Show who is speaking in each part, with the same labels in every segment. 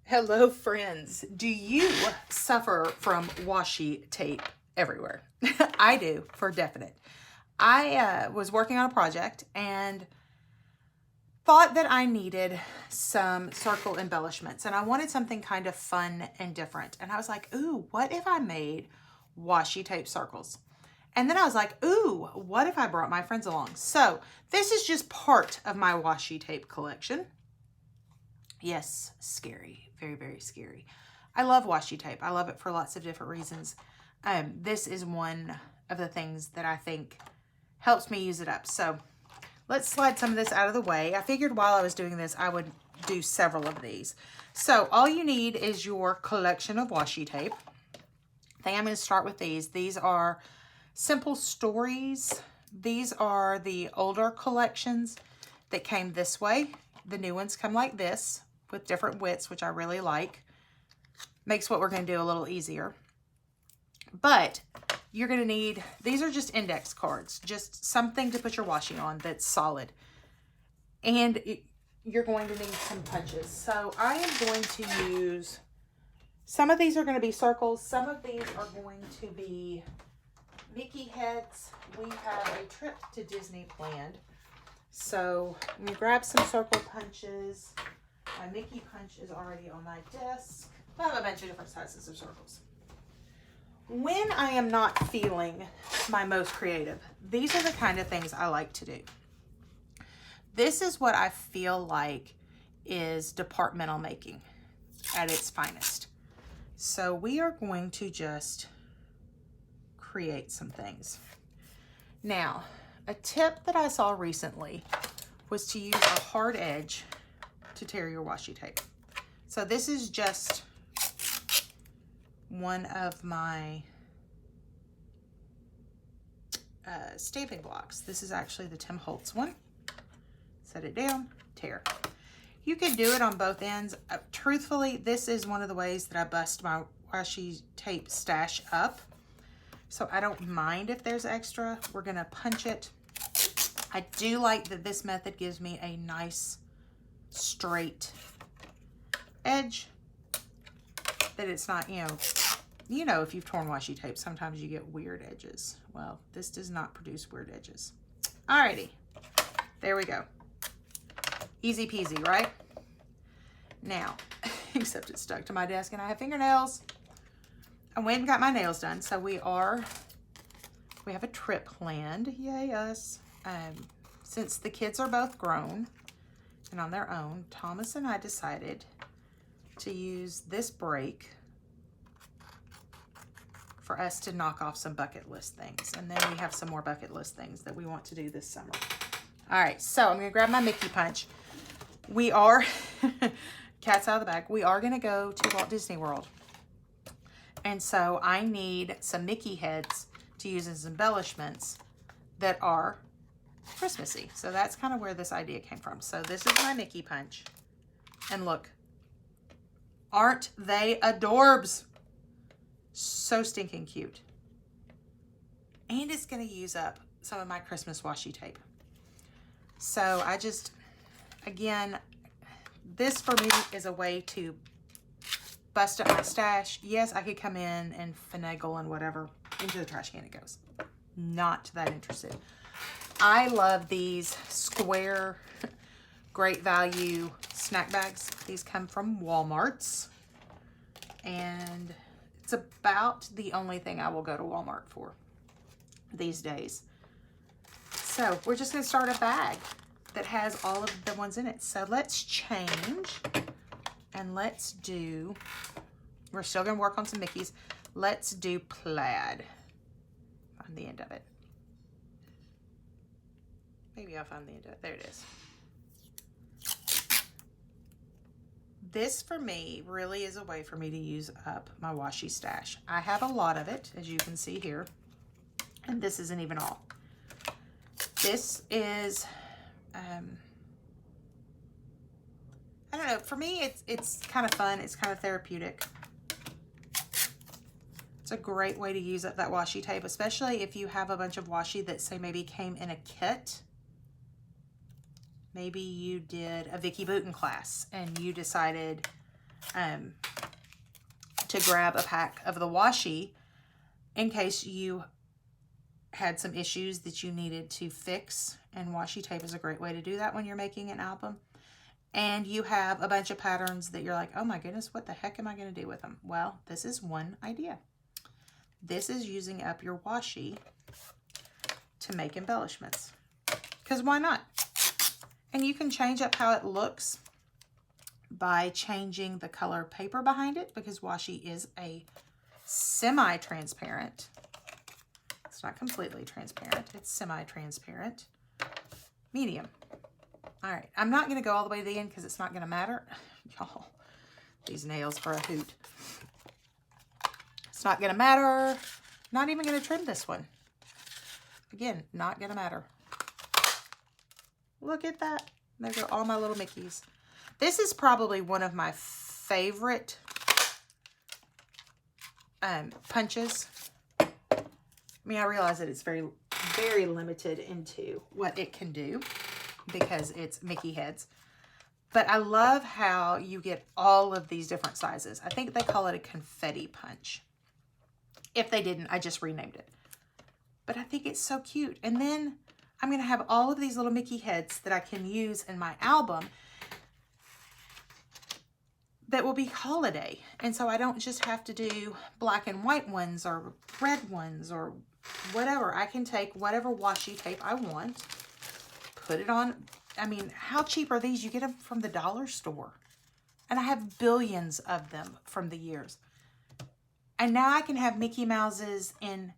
Speaker 1: Hello, friends. Do you suffer from washi tape everywhere? I do, for definite. I was working on a project and thought that I needed some circle embellishments, and I wanted something kind of fun and different. And I was like, ooh, what if I made washi tape circles? And then I was like, ooh, what if I brought my friends along? So this is just part of my washi tape collection. Yes, scary. Very, very scary. I love washi tape. I love it for lots of different reasons. This is one of the things that I think helps me use it up. So let's slide some of this out of the way. I figured while I was doing this, I would do several of these. So all you need is your collection of washi tape. I think I'm going to start with these. These are Simple Stories. These are the older collections that came this way. The new ones come like this with different widths, which I really like. Makes what we're going to do a little easier. But you're going to need, these are just index cards, just something to put your washi on that's solid. And you're going to need some punches. So I am going to use, some of these are going to be circles. Some of these are going to be Mickey heads. We have a trip to Disney planned. So I'm going to grab some circle punches. My Mickey punch is already on my desk. I have a bunch of different sizes of circles. When I am not feeling my most creative, these are the kind of things I like to do. This is what I feel like is departmental making at its finest. So we are going to just create some things. Now, a tip that I saw recently was to use a hard edge to tear your washi tape. So this is just one of my stamping blocks. This is actually the Tim Holtz one. Set it down, tear. You can do it on both ends. Truthfully, this is one of the ways that I bust my washi tape stash up. So I don't mind if there's extra. We're gonna punch it. I do like that this method gives me a nice straight edge, that it's not, you know, if you've torn washi tape, sometimes you get weird edges. Well, this does not produce weird edges. Alrighty, there we go. Easy peasy, right? Now, except it's stuck to my desk and I have fingernails. I went and got my nails done, so we have a trip planned. Yay us. Since the kids are both grown and on their own, Thomas and I decided to use this break for us to knock off some bucket list things. And then we have some more bucket list things that we want to do this summer. All right, so I'm gonna grab my Mickey punch. We are, cat's out of the bag, we are gonna go to Walt Disney World. And so I need some Mickey heads to use as embellishments that are Christmassy. So that's kind of where this idea came from. So this is my Mickey punch. And look, aren't they adorbs? So stinking cute. And it's going to use up some of my Christmas washi tape. So I just, again, this for me is a way to bust up my stash. Yes, I could come in and finagle and whatever. Into the trash can it goes. Not that interested. I love these square, great value snack bags. These come from Walmart's. And it's about the only thing I will go to Walmart for these days. So we're just going to start a bag that has all of the ones in it. So let's change and let's do, we're still going to work on some Mickeys. Let's do plaid on the end of it. Maybe I'll find the end of it. There it is. This for me really is a way for me to use up my washi stash. I have a lot of it, as you can see here, and this isn't even all. This is, I don't know, for me it's kind of fun, it's kind of therapeutic. It's a great way to use up that washi tape, especially if you have a bunch of washi that say maybe came in a kit. Maybe you did a Vicky Booten class and you decided, to grab a pack of the washi in case you had some issues that you needed to fix. And washi tape is a great way to do that when you're making an album. And you have a bunch of patterns that you're like, oh my goodness, what the heck am I going to do with them? Well, this is one idea. This is using up your washi to make embellishments. Because why not? And you can change up how it looks by changing the color paper behind it, because washi is a semi-transparent. It's not completely transparent. It's semi-transparent. Medium. All right. I'm not going to go all the way to the end because it's not going to matter. Y'all, these nails are a hoot. It's not going to matter. Not even going to trim this one. Again, not going to matter. Look at that. Those are all my little Mickeys. This is probably one of my favorite punches. I mean, I realize that it's very, very limited into what it can do because it's Mickey heads. But I love how you get all of these different sizes. I think they call it a confetti punch. If they didn't, I just renamed it. But I think it's so cute. And then I'm going to have all of these little Mickey heads that I can use in my album that will be holiday. And so I don't just have to do black and white ones or red ones or whatever. I can take whatever washi tape I want, put it on. I mean, how cheap are these? You get them from the dollar store. And I have billions of them from the years. And now I can have Mickey Mouses in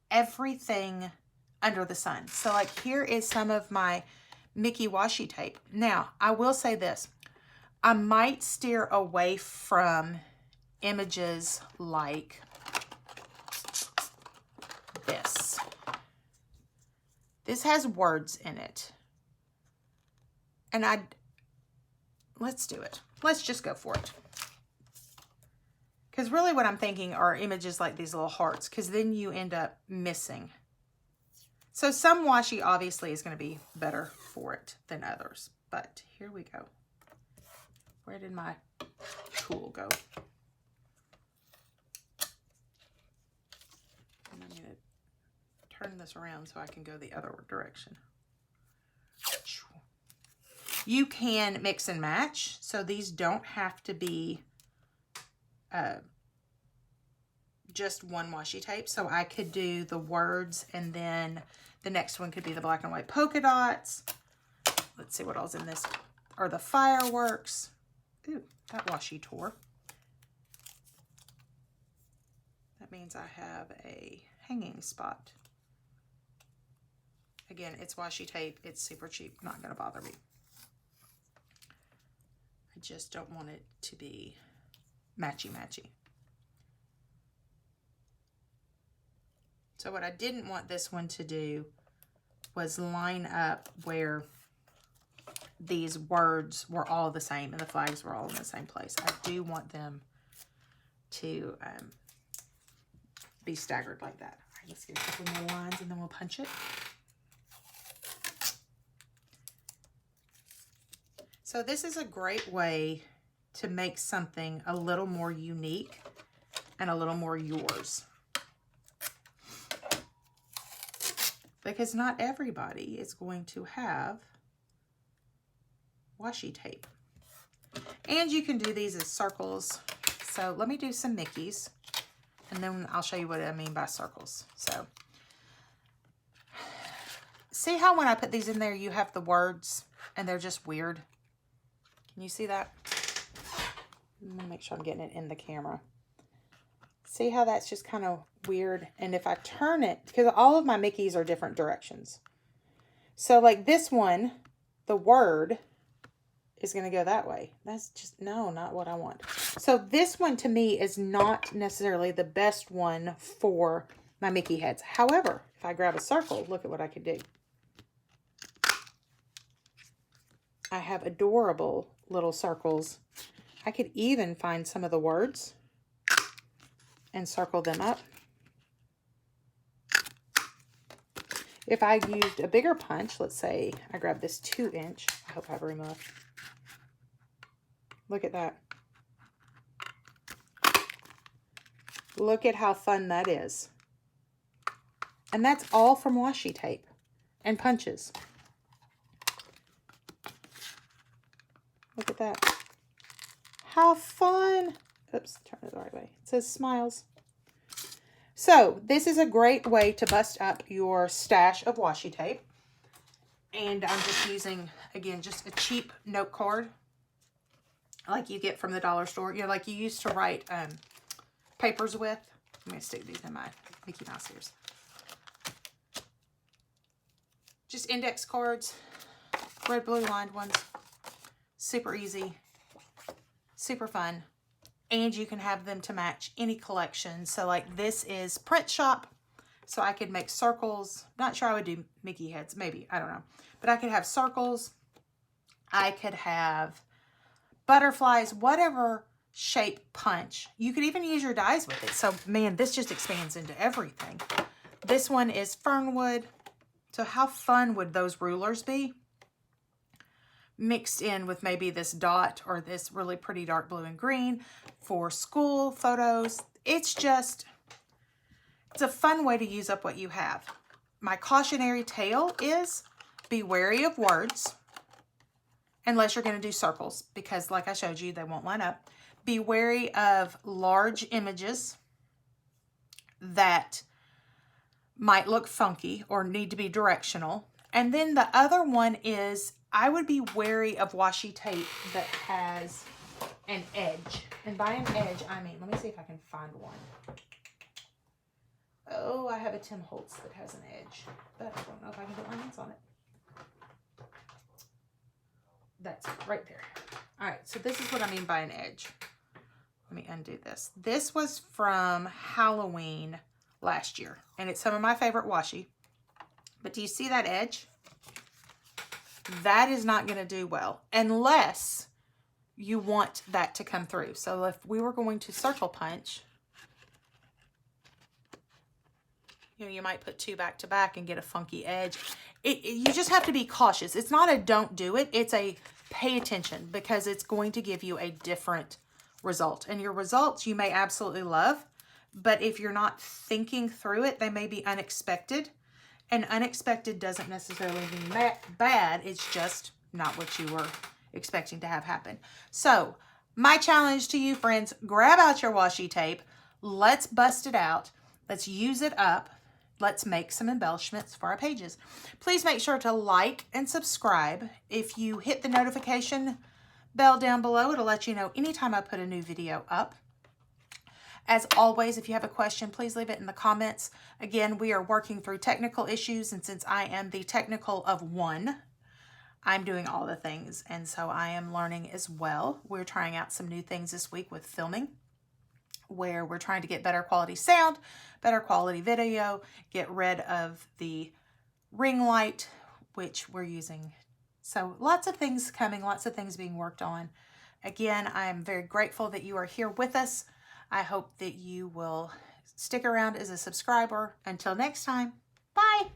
Speaker 1: everything under the sun. So like here is some of my Mickey washi tape. Now, I will say this. I might steer away from images like this. This has words in it. And let's do it. Let's just go for it. Because really what I'm thinking are images like these little hearts, because then you end up missing. So some washi obviously is going to be better for it than others. But here we go. Where did my tool go? And I'm going to turn this around so I can go the other direction. You can mix and match. So these don't have to be just one washi tape. So I could do the words and then the next one could be the black and white polka dots. Let's see what else in this. Or the fireworks. Ooh, that washi tore. That means I have a hanging spot. Again, it's washi tape. It's super cheap. Not going to bother me. I just don't want it to be matchy-matchy. So what I didn't want this one to do was line up where these words were all the same and the flags were all in the same place. I do want them to be staggered like that. All right, let's get a couple more lines and then we'll punch it. So this is a great way to make something a little more unique and a little more yours. Because not everybody is going to have washi tape. And you can do these as circles. So let me do some Mickeys and then I'll show you what I mean by circles. So see how when I put these in there, you have the words and they're just weird. Can you see that? I'm gonna make sure I'm getting it in the camera. See how that's just kind of weird? And if I turn it, because all of my Mickeys are different directions. So like this one, the word is going to go that way. That's just, no, not what I want. So this one to me is not necessarily the best one for my Mickey heads. However, if I grab a circle, look at what I could do. I have adorable little circles. I could even find some of the words and circle them up. If I used a bigger punch, let's say I grab this 2-inch. I hope I have room enough. Look at that. Look at how fun that is. And that's all from washi tape and punches. Look at that. How fun. Oops, turn it the right way. It says smiles. So this is a great way to bust up your stash of washi tape. And I'm just using, again, just a cheap note card like you get from the dollar store. You know, like you used to write papers with. I'm going to stick these in my Mickey Mouse ears. Just index cards, red, blue lined ones. Super easy, super fun. And you can have them to match any collection. So like this is print shop. So I could make circles. Not sure I would do Mickey heads. Maybe. I don't know. But I could have circles. I could have butterflies. Whatever shape punch. You could even use your dies with it. So man, this just expands into everything. This one is fernwood. So how fun would those rulers be? Mixed in with maybe this dot or this really pretty dark blue and green for school photos. It's a fun way to use up what you have. My cautionary tale is be wary of words unless you're going to do circles because like I showed you, they won't line up. Be wary of large images that might look funky or need to be directional. And then the other one is I would be wary of washi tape that has an edge. And by an edge, I mean, let me see if I can find one. Oh, I have a Tim Holtz that has an edge, but I don't know if I can get my hands on it. That's right there. All right, so this is what I mean by an edge. Let me undo this. This was from Halloween last year, and it's some of my favorite washi. But do you see that edge? That is not going to do well unless you want that to come through. So if we were going to circle punch, you know, you might put two back to back and get a funky edge. You just have to be cautious. It's not a don't do it. It's a pay attention because it's going to give you a different result. And your results you may absolutely love, but if you're not thinking through it, they may be unexpected. And unexpected doesn't necessarily mean bad. It's just not what you were expecting to have happen. So my challenge to you friends, grab out your washi tape. Let's bust it out. Let's use it up. Let's make some embellishments for our pages. Please make sure to like and subscribe. If you hit the notification bell down below, it'll let you know anytime I put a new video up. As always, if you have a question, please leave it in the comments. Again, we are working through technical issues, and since I am the technical of one, I'm doing all the things, and so I am learning as well. We're trying out some new things this week with filming, where we're trying to get better quality sound, better quality video, get rid of the ring light, which we're using. So lots of things coming, lots of things being worked on. Again, I'm very grateful that you are here with us. I hope that you will stick around as a subscriber. Until next time, bye.